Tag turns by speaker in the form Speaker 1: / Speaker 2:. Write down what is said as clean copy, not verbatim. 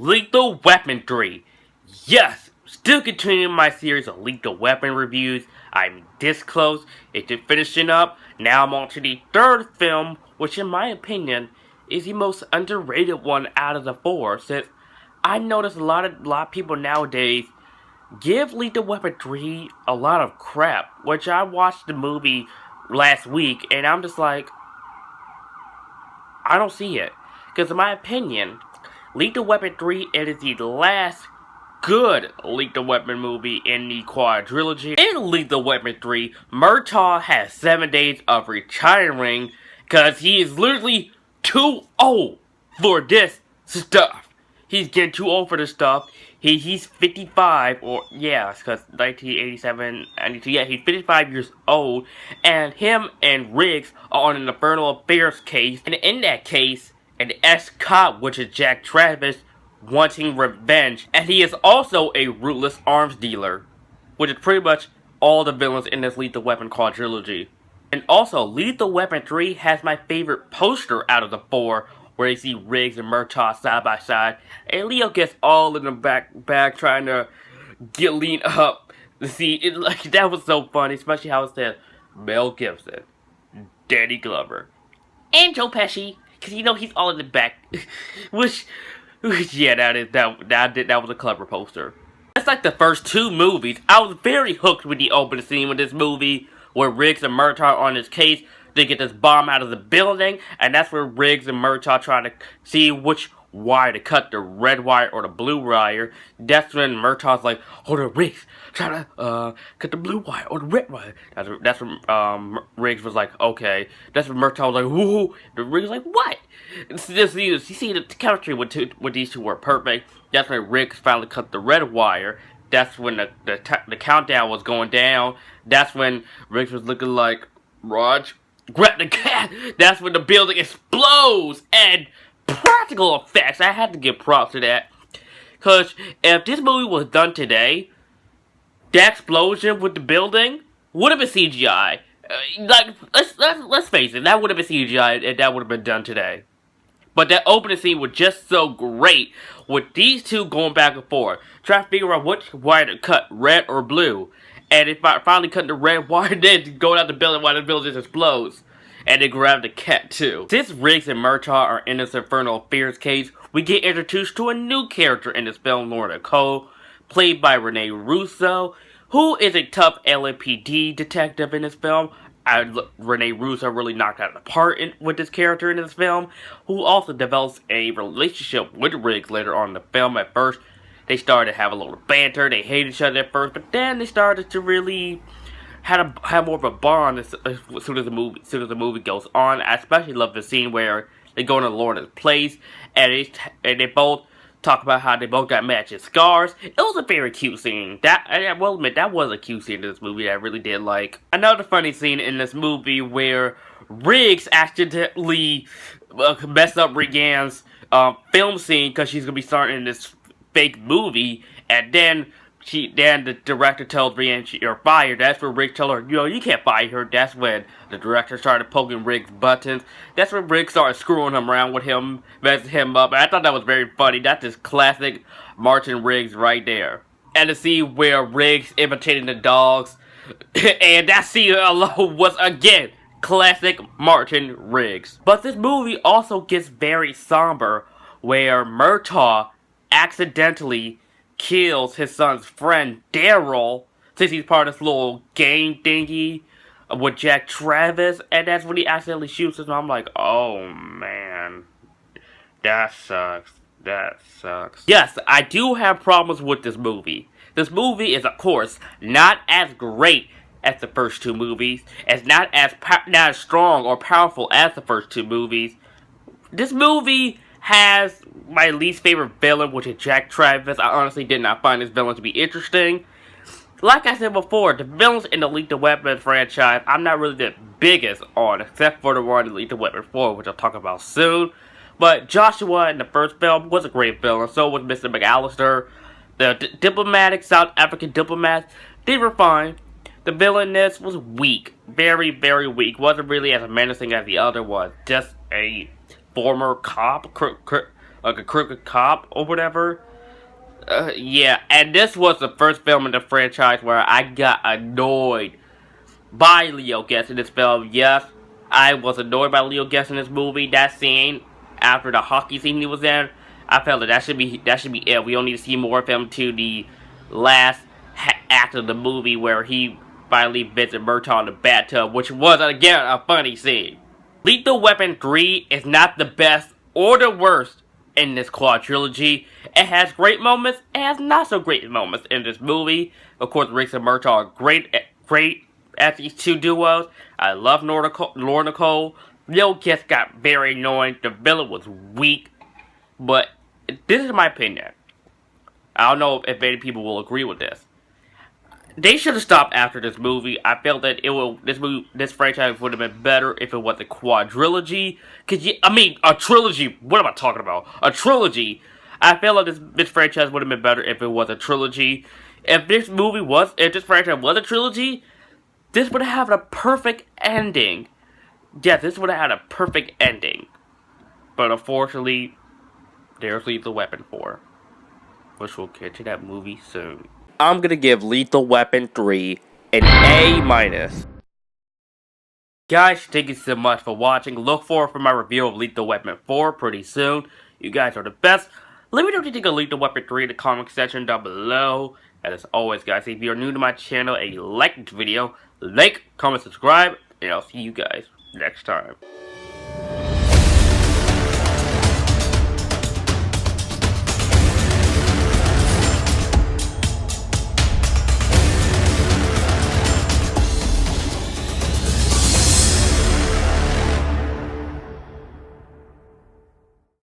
Speaker 1: Lethal Weapon 3. Yes, still continuing my series of Lethal Weapon reviews. I'm this close to finishing up. Now I'm on to the third film, which in my opinion is the most underrated one out of the four, since I noticed a lot of people nowadays give Lethal Weapon 3 a lot of crap, which I watched the movie last week and I'm just like, I don't see it. Because in my opinion, Lethal Weapon 3 is the last good Lethal Weapon movie in the quadrilogy. In Lethal Weapon 3, Murtaugh has 7 days of retiring because he is literally too old for this stuff. He's getting too old for this stuff. He's 55, or yeah, because 1987, yeah, he's 55 years old, and him and Riggs are on an Infernal Affairs case, and in that case, an ex-cop, which is Jack Travis, wanting revenge, and he is also a ruthless arms dealer, which is pretty much all the villains in this Lethal Weapon quadrilogy. And also, Lethal Weapon 3 has my favorite poster out of the four, where you see Riggs and Murtaugh side by side, and Leo gets all in the back trying to get lean up. See, that was so funny, especially how it said Mel Gibson, Danny Glover, and Joe Pesci, because you know he's all in the back. which yeah, that was a clever poster. That's like the first two movies. I was very hooked with the opening scene with this movie, where Riggs and Murtaugh are on this case. They get this bomb out of the building, and that's where Riggs and Murtaugh try to see which wire to cut, the red wire or the blue wire. That's when Murtaugh's like, hold on, Riggs, try to cut the blue wire or the red wire. That's when Riggs was like, okay. That's when Murtaugh was like, whoo. The Riggs was like, what? You see the chemistry with these two were perfect. That's when Riggs finally cut the red wire. That's when the countdown was going down. That's when Riggs was looking like, Raj, grab the cat. That's when the building explodes. And practical effects, I had to give props to that. Because if this movie was done today, that explosion with the building would have been CGI. Let's face it, that would have been CGI if that would have been done today. But that opening scene was just so great, with these two going back and forth, trying to figure out which wire to cut, red or blue. And if I finally cut the red wire, then going out the building while the building just explodes. And they grab the cat too. Since Riggs and Murtaugh are in this Infernal Affairs case, we get introduced to a new character in this film, Lorna Cole, played by Rene Russo, who is a tough LAPD detective in this film. Rene Russo really knocked out the part with this character in this film, who also develops a relationship with Riggs later on in the film. At first, they started to have a little banter, they hated each other at first, but then they started to really have more of a bond as soon as the movie goes on. I especially love the scene where they go into Lorna's place, and they both talk about how they both got matching scars. It was a very cute scene. I will admit, that was a cute scene in this movie that I really did like. Another funny scene in this movie where Riggs accidentally messed up Regan's film scene because she's going to be starting this fake movie, and then the director tells Regan you're fired. That's when Riggs tells her, you can't fire her. That's when the director started poking Riggs' buttons. That's when Riggs started screwing him around with him, messing him up. And I thought that was very funny. That's just classic Martin Riggs right there. And the scene where Riggs imitating the dogs, and that scene alone was, again, classic Martin Riggs. But this movie also gets very somber, where Murtaugh accidentally kills his son's friend Daryl, since he's part of this little gang thingy with Jack Travis, and that's when he accidentally shoots him. I'm like, oh man, that sucks. Yes, I do have problems with this movie. This movie is, of course, not as great as the first two movies. It's not as strong or powerful as the first two movies. This movie has my least favorite villain, which is Jack Travis. I honestly did not find this villain to be interesting. Like I said before, the villains in the Lethal Weapon franchise, I'm not really the biggest on, except for the one in Lethal Weapon 4, which I'll talk about soon. But Joshua in the first film was a great villain, so was Mr. McAllister. The diplomatic, South African diplomats, they were fine. The villain in this was weak. Very, very weak. Wasn't really as menacing as the other was. Just a former cop, like a crooked cop or whatever. Yeah, and this was the first film in the franchise where I got annoyed by Leo Guest in this film. Yes, I was annoyed by Leo Guest in this movie. That scene after the hockey scene he was in, I felt that should be it. We don't need to see more of him to the last act of the movie where he finally visits Murtaugh in the bathtub, which was again a funny scene. Lethal Weapon 3 is not the best or the worst in this quadrilogy. It has great moments, it has not so great moments in this movie. Of course, Riggs and Murtaugh are great at these two duos. I love Laura Nicole. Leo Guest got very annoying. The villain was weak. But this is my opinion. I don't know if any people will agree with this. They should have stopped after this movie. I felt that this franchise would have been better if it was a quadrilogy. A trilogy. What am I talking about? A trilogy. I feel like this franchise would have been better if it was a trilogy. If this franchise was a trilogy, this would have had a perfect ending. Yes, this would have had a perfect ending. But unfortunately, there's Lethal Weapon 4. Which we'll get to that movie soon. I'm gonna give Lethal Weapon 3 an A-. Guys, thank you so much for watching. Look forward for my review of Lethal Weapon 4 pretty soon. You guys are the best. Let me know what you think of Lethal Weapon 3 in the comment section down below. And as always, guys, if you're new to my channel and you like this video, like, comment, subscribe, and I'll see you guys next time.